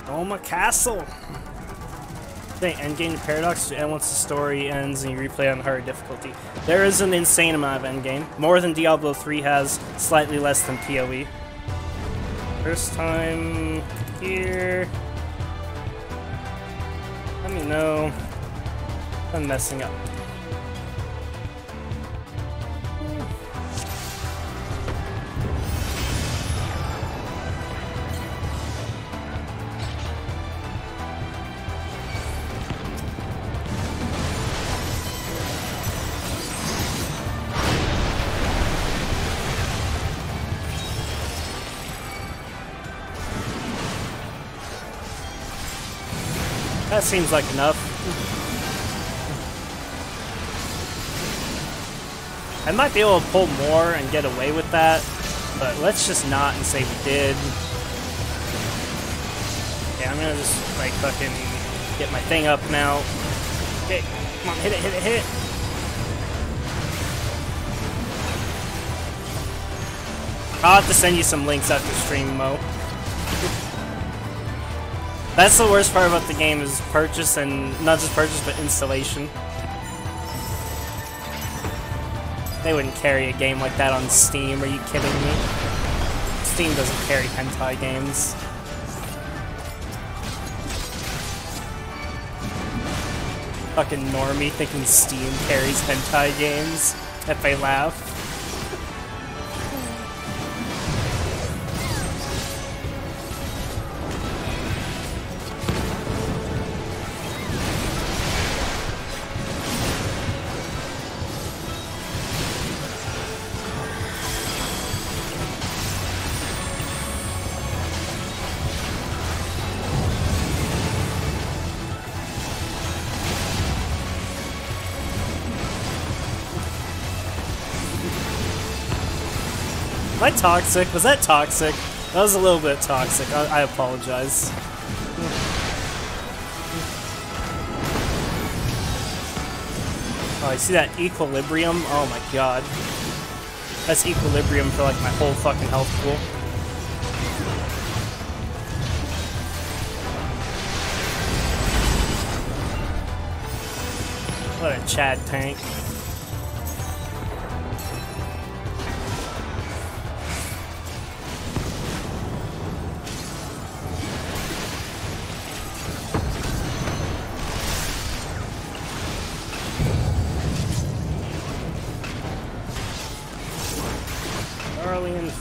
Doma Castle! The endgame paradox and once the story ends and you replay on hard difficulty. There is an insane amount of endgame. More than Diablo 3 has, slightly less than PoE. First time here. Let me know if I'm messing up. That seems like enough. I might be able to pull more and get away with that, but let's just not and say we did. Yeah, I'm gonna just like fucking get my thing up now. Okay, come on, hit it, hit it, hit it. I'll have to send you some links after stream, Mo. That's the worst part about the game is purchase, and not just purchase, but installation. They wouldn't carry a game like that on Steam, are you kidding me? Steam doesn't carry hentai games. Fucking normie thinking Steam carries hentai games. If they laugh. Am I toxic? Was that toxic? That was a little bit toxic. I apologize. Oh, you see that equilibrium? Oh my god. That's equilibrium for like my whole fucking health pool. What a Chad tank.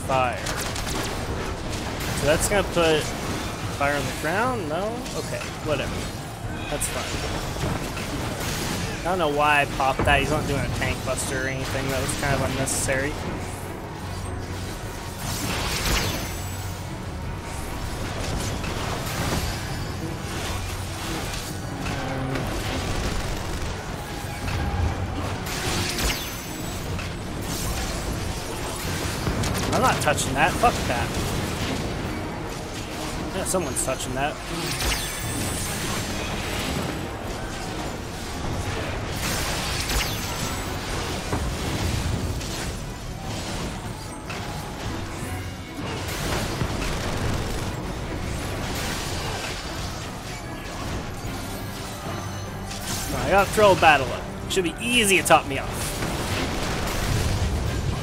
Fire. So that's gonna put fire on the ground? No? Okay, whatever. That's fine. I don't know why I popped that. He's not doing a tank buster or anything. That was kind of unnecessary. I'm not touching that. Fuck that. Yeah, someone's touching that. I gotta throw a battle up. Should be easy to top me off.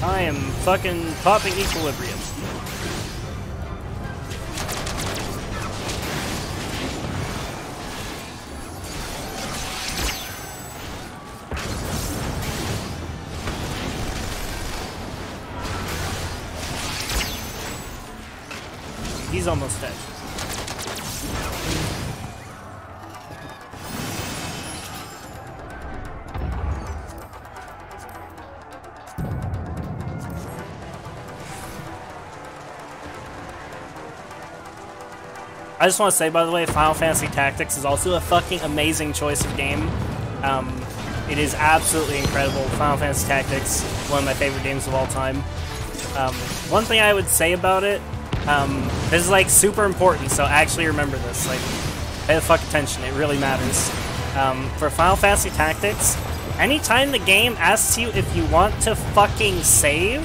I am fucking popping equilibrium. He's almost dead. I just want to say, by the way, Final Fantasy Tactics is also a fucking amazing choice of game. It is absolutely incredible. Final Fantasy Tactics, one of my favorite games of all time. One thing I would say about it, this is like super important, so actually remember this. Like, pay the fuck attention, it really matters. For Final Fantasy Tactics, anytime the game asks you if you want to fucking save,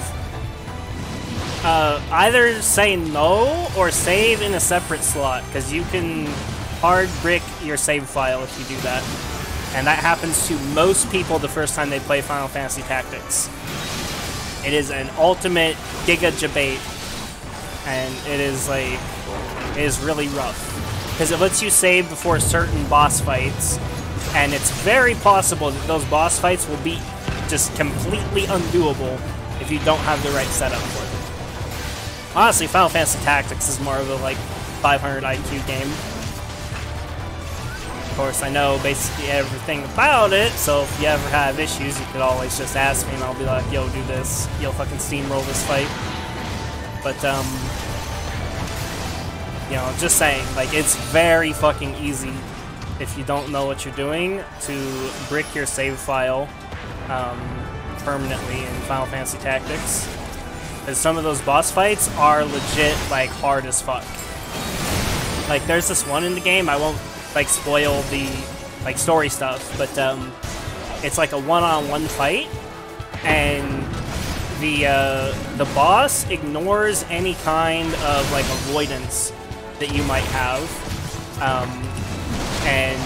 Either say no or save in a separate slot, because you can hard brick your save file if you do that. And that happens to most people the first time they play Final Fantasy Tactics. It is an ultimate giga debate, and it is like, it is really rough. Because it lets you save before certain boss fights, and it's very possible that those boss fights will be just completely undoable if you don't have the right setup for them. Honestly, Final Fantasy Tactics is more of a like 500 IQ game. Of course, I know basically everything about it, so if you ever have issues, you could always just ask me and I'll be like, yo, do this. You'll fucking steamroll this fight. But, you know, just saying, like, it's very fucking easy if you don't know what you're doing to brick your save file permanently in Final Fantasy Tactics. Because some of those boss fights are legit, like, hard as fuck. Like, there's this one in the game, I won't, like, spoil the, like, story stuff, but, it's like a one-on-one fight, and the boss ignores any kind of, like, avoidance that you might have, and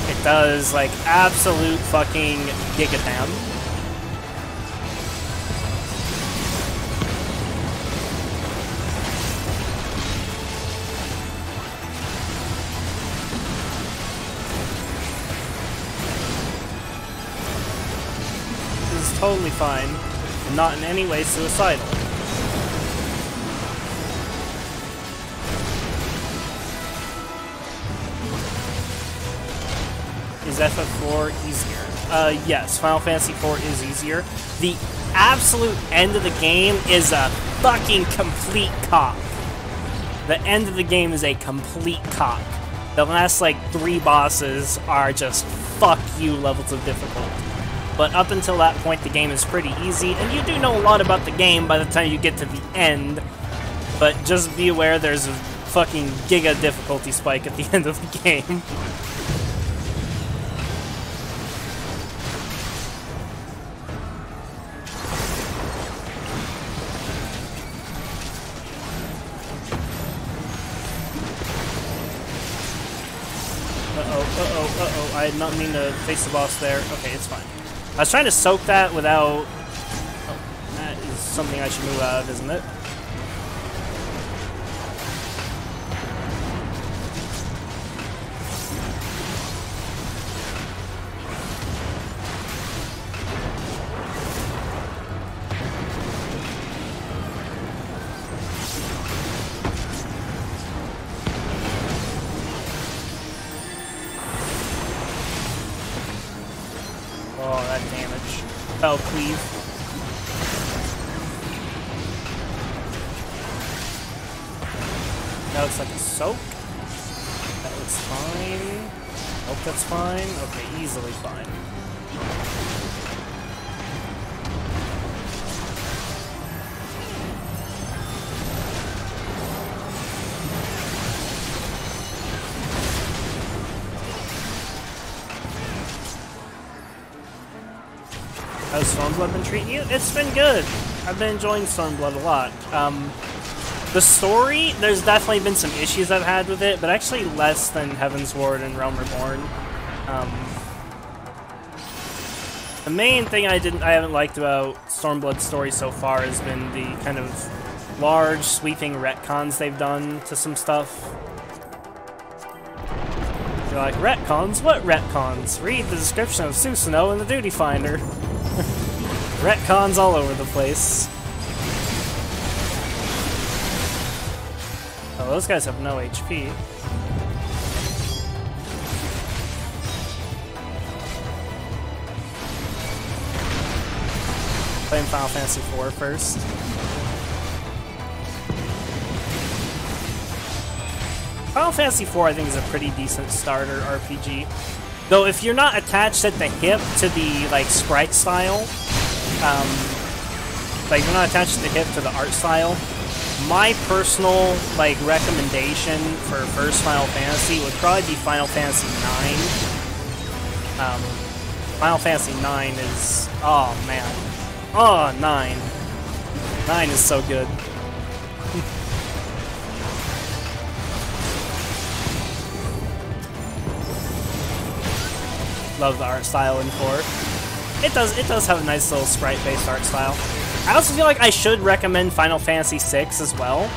it does, like, absolute fucking gigadam. This is totally fine, and not in any way suicidal. Is FF4 easier? Yes, Final Fantasy IV is easier. The absolute end of the game is a fucking complete cock. The end of the game is a complete cock. The last, like, 3 bosses are just fuck you levels of difficulty. But up until that point, the game is pretty easy, and you do know a lot about the game by the time you get to the end. But just be aware there's a fucking giga difficulty spike at the end of the game. Uh-oh, I did not mean to face the boss there. Okay, it's fine. I was trying to soak that without... Oh, that is something I should move out of, isn't it? Oh, that damage. Oh, cleave. That looks like a soak. That looks fine. Hope that's fine. Okay, easily fine. How's Stormblood been treating you? It's been good. I've been enjoying Stormblood a lot. The story, there's definitely been some issues I've had with it, but actually less than Heaven's Ward and Realm Reborn. The main thing I haven't liked about Stormblood's story so far has been the kind of large, sweeping retcons they've done to some stuff. You're like, retcons? What retcons? Read the description of Susanoo in the Duty Finder. Retcons all over the place. Oh, those guys have no HP. Playing Final Fantasy IV first. Final Fantasy IV, I think, is a pretty decent starter RPG. Though, if you're not attached at the hip to the, like, sprite style, like, you're not attached at the hip to the art style, my personal, like, recommendation for first Final Fantasy would probably be Final Fantasy IX. Final Fantasy IX is... oh, man. Oh, 9. 9 is so good. love the art style in 4. It does have a nice little sprite-based art style. I also feel like I should recommend Final Fantasy VI as well.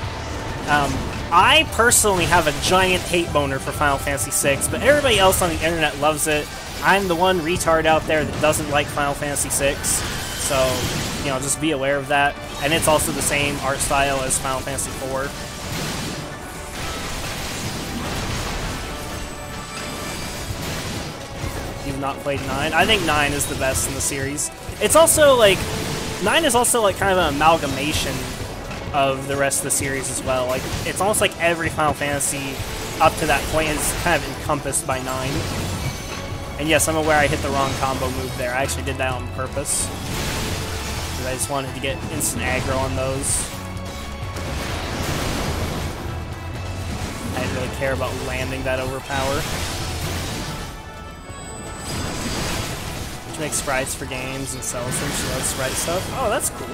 I personally have a giant hate boner for Final Fantasy VI, but everybody else on the internet loves it. I'm the one retard out there that doesn't like Final Fantasy VI, so, you know, just be aware of that. And it's also the same art style as Final Fantasy IV. You've not played 9? I think 9 is the best in the series. It's also, like, 9 is also, like, kind of an amalgamation of the rest of the series as well. Like, it's almost like every Final Fantasy up to that point is kind of encompassed by 9. And yes, I'm aware I hit the wrong combo move there. I actually did that on purpose. Because I just wanted to get instant aggro on those. I didn't really care about landing that overpower. Which makes sprites for games and sells them. She loves sprite stuff. Oh, that's cool.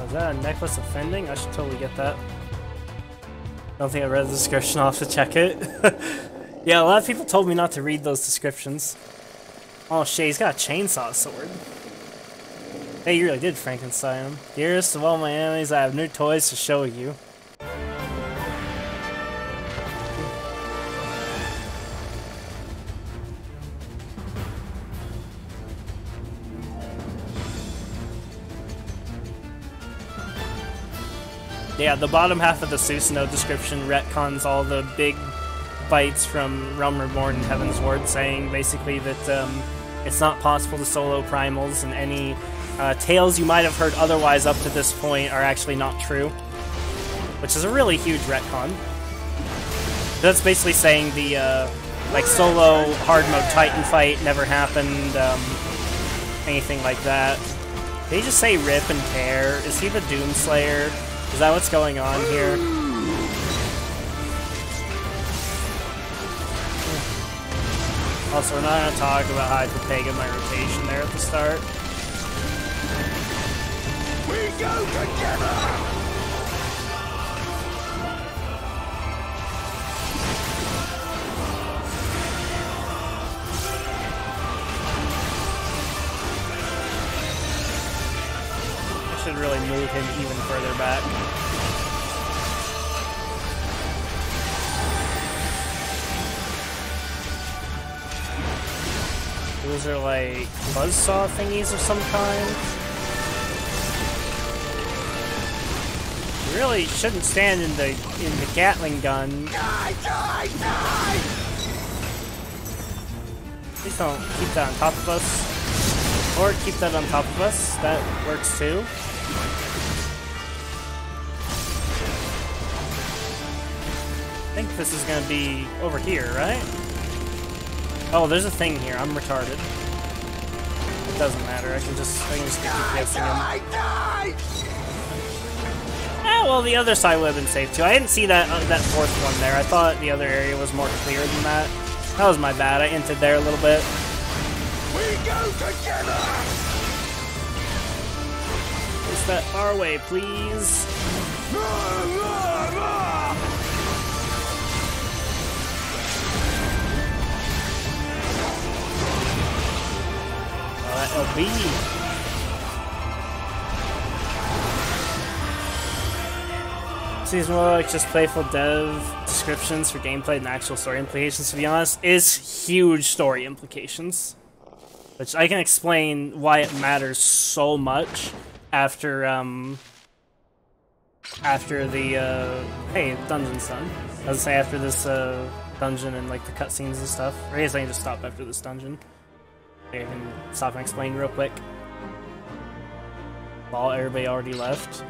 Is that a necklace offending? I should totally get that. Don't think I read the description. I'll have to check it. Yeah, a lot of people told me not to read those descriptions. Oh shit, he's got a chainsaw sword. Hey, you really did Frankenstein him. Dearest of all my enemies, I have new toys to show you. Yeah, the bottom half of the Susanoo description retcons all the big bites from Realm Reborn and Heaven's Ward, saying basically that it's not possible to solo primals, and any tales you might have heard otherwise up to this point are actually not true. Which is a really huge retcon. That's basically saying the like solo hard mode Titan fight never happened, anything like that. Did he just say rip and tear? Is he the Doomslayer? Is that what's going on here? Also, we're not going to talk about how I could peg my rotation there at the start. We go together! Should really move him even further back. Those are like buzzsaw thingies of some kind. You really shouldn't stand in the Gatling gun. Die, die, die! Please don't keep that on top of us. Or keep that on top of us. That works too. I think this is gonna be over here, right? Oh, there's a thing here. I'm retarded. It doesn't matter. I can just keep guessing him. Ah, well, the other side would have been safe too. I didn't see that fourth one there. I thought the other area was more clear than that. That was my bad. I inted there a little bit. We go together. Push that our way, please. LB. Seems more like just playful dev descriptions for gameplay than actual story implications, to be honest. Is huge story implications. Which I can explain why it matters so much after the, hey, dungeon's done. I was gonna say after this, dungeon and, like, the cutscenes and stuff. Or I guess I can just stop after this dungeon. I can stop and explain real quick. While everybody already left.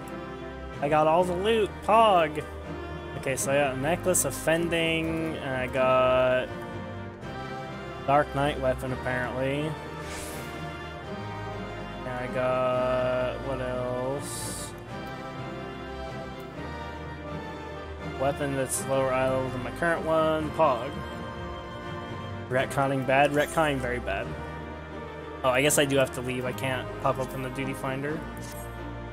I got all the loot, Pog! Okay, so I got a necklace offending, and I got Dark Knight weapon apparently. And I got what else? Weapon that's lower eye level than my current one, Pog. Retconning bad, retconning very bad. Oh, I guess I do have to leave. I can't pop up in the duty finder.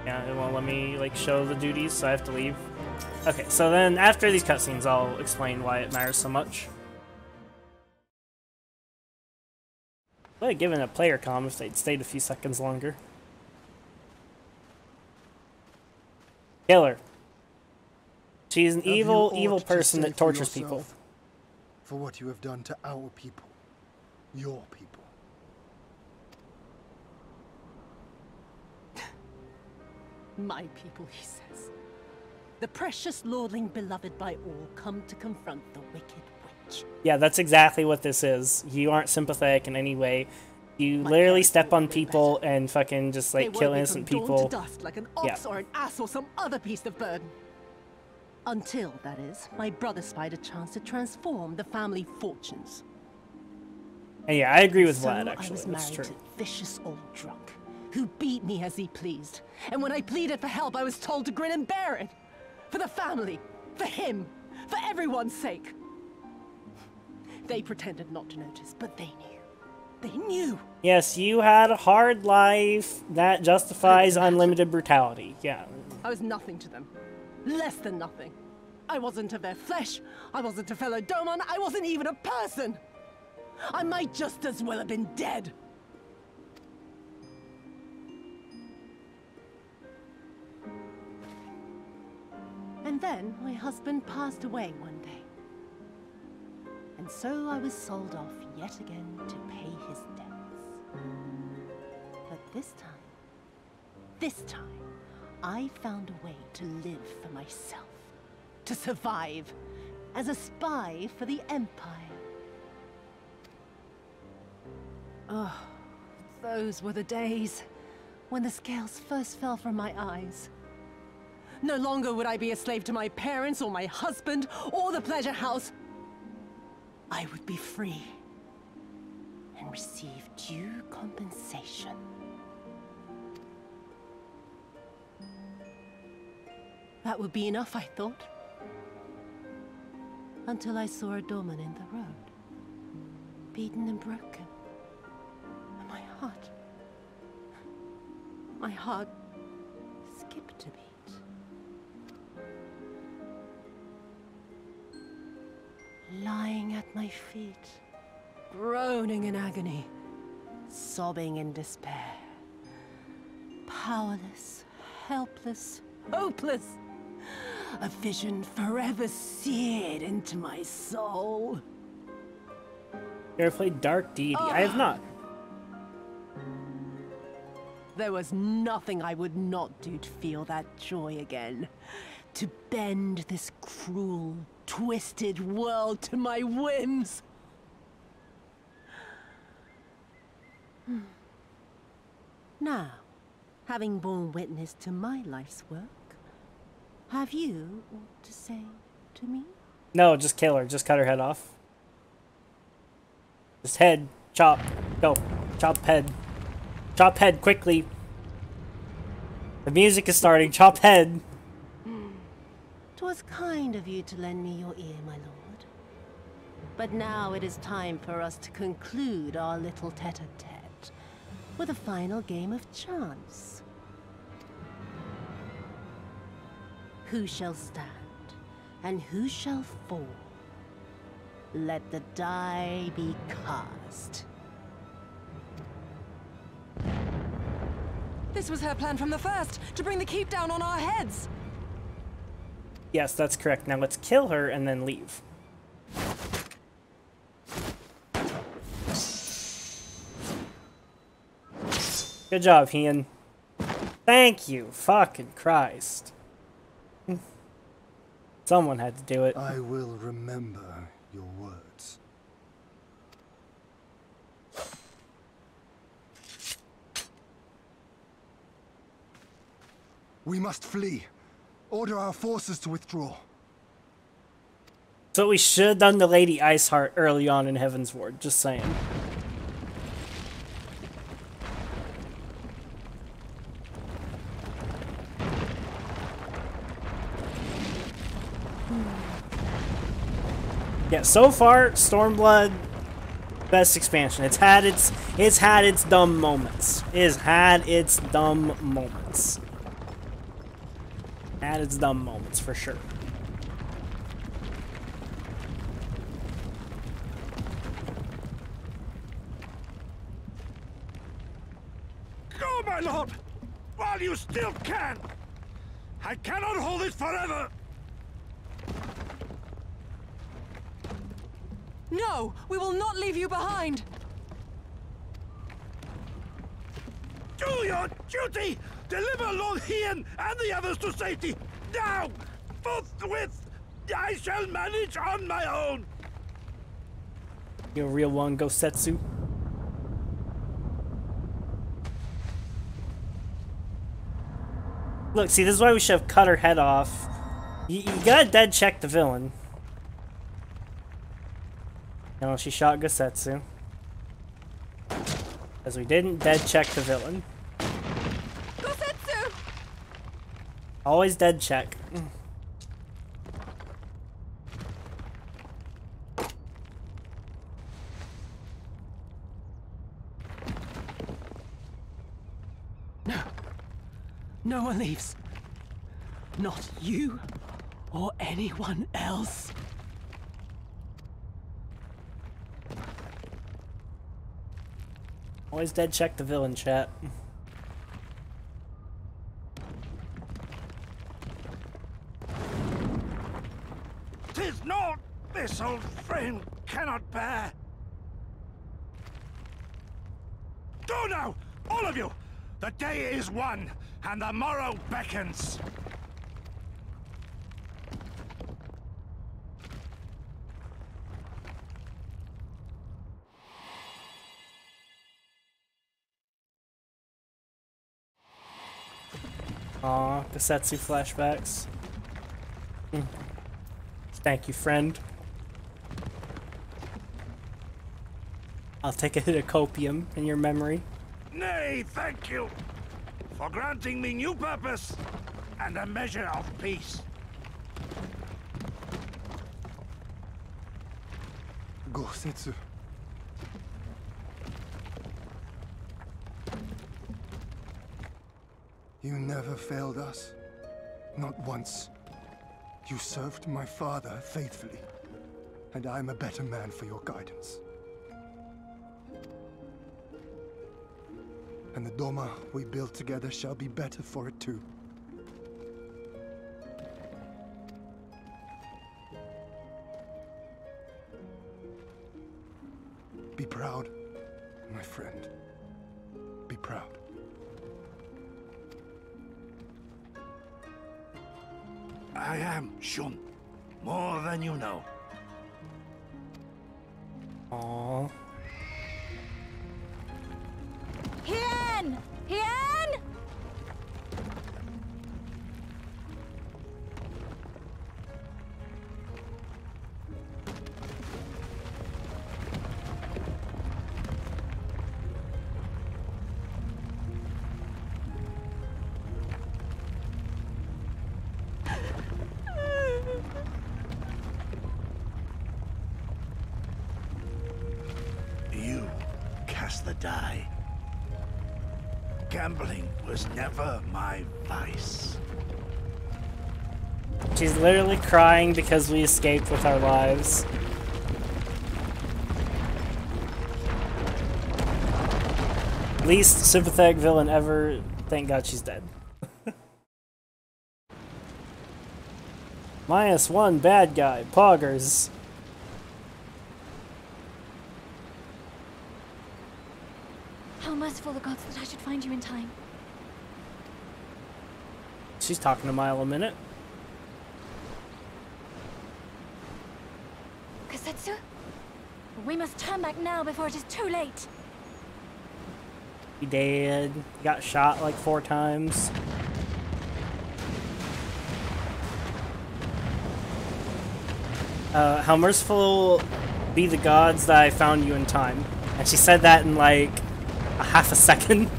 Yeah, it won't let me, like, show the duties, so I have to leave. Okay, so then after these cutscenes, I'll explain why it matters so much. I would have given a player comm if they'd stayed a few seconds longer. Killer. She's an evil person that tortures people. For what you have done to our people. Your people. My people, he says. The precious lordling beloved by all come to confront the wicked witch. Yeah, that's exactly what this is. You aren't sympathetic in any way. You literally step on people and fucking just like kill innocent people. To dust like an ox or an ass or some other beast of burden. Until, that is, my brother spied a chance to transform the family fortunes. And yeah, I agree with so Vlad, actually. I was That's married true. to a vicious old drunk who beat me as he pleased. And when I pleaded for help, I was told to grin and bear it. For the family, for him, for everyone's sake. They pretended not to notice, but they knew. They knew. Yes, you had a hard life that justifies unlimited brutality. Yeah. I was nothing to them. Less than nothing. I wasn't of their flesh. I wasn't a fellow Doman. I wasn't even a person. I might just as well have been dead. And then my husband passed away one day. And so I was sold off yet again to pay his debts. But this time, I found a way to live for myself. To survive. As a spy for the Empire. Oh, those were the days when the scales first fell from my eyes. No longer would I be a slave to my parents or my husband or the pleasure house. I would be free and receive due compensation. That would be enough, I thought. Until I saw a doorman in the road, beaten and broken. And my heart skipped a beat. Lying at my feet, groaning in agony, sobbing in despair. Powerless, helpless, hopeless. A vision forever seared into my soul. You ever played Dark Deity? I have not. There was nothing I would not do to feel that joy again. To bend this cruel, twisted world to my whims. Now, having borne witness to my life's work, have you aught to say to me? No, just kill her. Just cut her head off. Just head. Chop. Go. Chop head. Chop head quickly. The music is starting. Chop head. 'Twas kind of you to lend me your ear, my lord. But now it is time for us to conclude our little tete-a-tete with a final game of chance. Who shall stand, and who shall fall? Let the die be cast. This was her plan from the first, to bring the keep down on our heads. Yes, that's correct. Now let's kill her and then leave. Good job, Ian. Thank you. Fucking Christ. Someone had to do it. I will remember your words. We must flee. Order our forces to withdraw. So we should have done the Lady Iceheart early on in Heaven's Ward, just saying. Yeah, so far, Stormblood Best expansion. It's had its dumb moments. It's had its dumb moments. Had its dumb moments for sure. Go, my lord! While you still can! I cannot hold it forever! No! We will not leave you behind! Do your duty! Deliver Lord Hien and the others to safety! Now! Forthwith! I shall manage on my own! You a real one, Gosetsu. Look, see, this is why we should have cut her head off. You gotta dead check the villain. No, she shot Gosetsu. Because we didn't dead check the villain. Gosetsu! Always dead check. No one leaves. Not you or anyone else. Always dead check the villain, chat. "'Tis not this old frame cannot bear. Go now, all of you! The day is won, and the morrow beckons. Aw, Gosetsu flashbacks. Thank you, friend. I'll take a hit of copium in your memory. Nay, thank you for granting me new purpose and a measure of peace. Gosetsu. You never failed us. Not once. You served my father faithfully, and I'm a better man for your guidance. And the Doma we build together shall be better for it too. Be proud, my friend. Be proud. I am, Shun. More than you know. Aww. Hien! Hien! You cast the die. Gambling was never my vice. She's literally crying because we escaped with our lives. Least sympathetic villain ever. Thank God she's dead. -1 bad guy. Poggers. How merciful the gods that I should find you in time. She's talking a mile a minute. Gosetsu? We must turn back now before it is too late. He dead. Got shot like 4 times. How merciful be the gods that I found you in time. And she said that in like a half a second.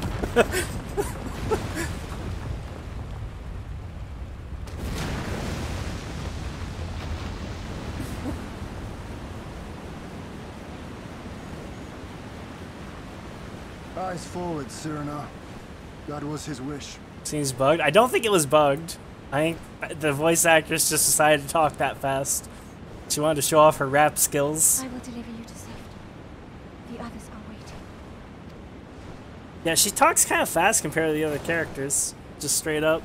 Eyes forward, Cyrano. That was his wish. Seems bugged. I don't think it was bugged. I think the voice actress just decided to talk that fast. She wanted to show off her rap skills. I will deliver you to safety. The others are waiting. Yeah, she talks kind of fast compared to the other characters. Just straight up.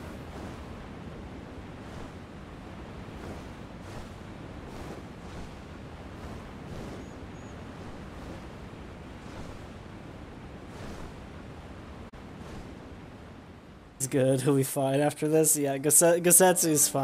He's good. Who we fight after this? Yeah, Gosetsu's fine.